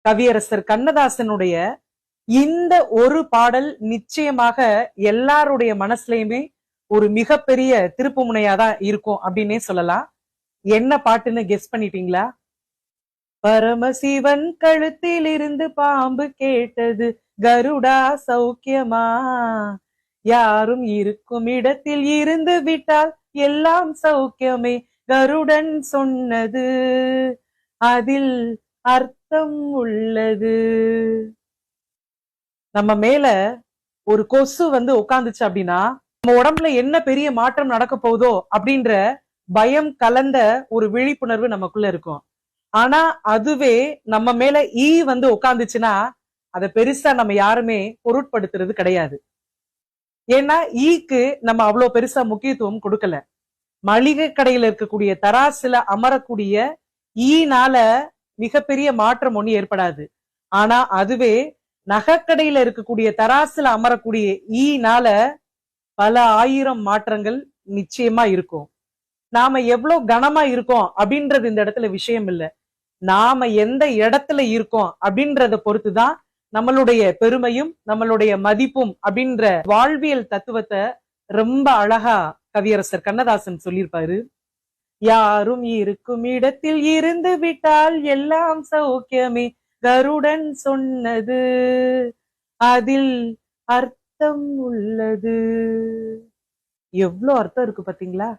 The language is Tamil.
கவியரசர் கண்ணதாசனுடைய இந்த ஒரு பாடல் நிச்சயமாக எல்லாருடைய மனசுலயுமே ஒரு மிகப்பெரிய திருப்பு முனையாதான் இருக்கும் அப்படின்னே சொல்லலாம். என்ன பாட்டுன்னு கெஸ் பண்ணிட்டீங்களா? பரமசிவன் கழுத்தில் இருந்து பாம்பு கேட்டது, கருடா சௌக்கியமா, யாரும் இருக்கும் இடத்தில் இருந்து விட்டால் எல்லாம் சௌக்கியமே, கருடன் சொன்னது அதில் அர்த்தம் உள்ளது. நம்ம மேல ஒரு கொசு உட்கார்ந்துச்சு அப்படின்னா நம்ம உடம்புல என்ன பெரிய மாற்றம் நடக்க போகுதோ அப்படின்ற பயம் கலந்த ஒரு விழிப்புணர்வு நமக்குள்ள இருக்கும். ஆனா அதுவே நம்ம மேல ஈ உட்கார்ந்துச்சுன்னா அதை பெருசா நம்ம யாருமே பொருட்படுத்துறது கிடையாது. ஏன்னா ஈக்கு நம்ம அவ்வளவு பெருசா முக்கியத்துவம் கொடுக்கல. மளிகை கடையில இருக்கக்கூடிய தராசுல அமரக்கூடிய ஈனால மிகப்பெரிய மாற்றம் ஒண்ணு ஏற்படாது. ஆனா அதுவே நகைக்கடையில இருக்கக்கூடிய தராசுல அமரக்கூடிய ஈனால பல ஆயிரம் மாற்றங்கள் நிச்சயமா இருக்கும். நாம எவ்வளவு கனமா இருக்கோம் அப்படின்றது இந்த இடத்துல விஷயம் இல்ல. நாம எந்த இடத்துல இருக்கோம் அப்படின்றத பொறுத்துதான் நம்மளுடைய பெருமையும் நம்மளுடைய மதிப்பும் அப்படின்ற வாழ்வியல் தத்துவத்தை ரொம்ப அழகா கவியரசர் கண்ணதாசன் சொல்லியிருப்பாரு. யாரும் இருக்கும் இடத்தில் இருந்து விட்டால் எல்லாம் சௌக்கியமே, கருடன் சொன்னது அதில் அர்த்தம் உள்ளது. எவ்வளவு அர்த்தம் இருக்கு பாத்தீங்களா?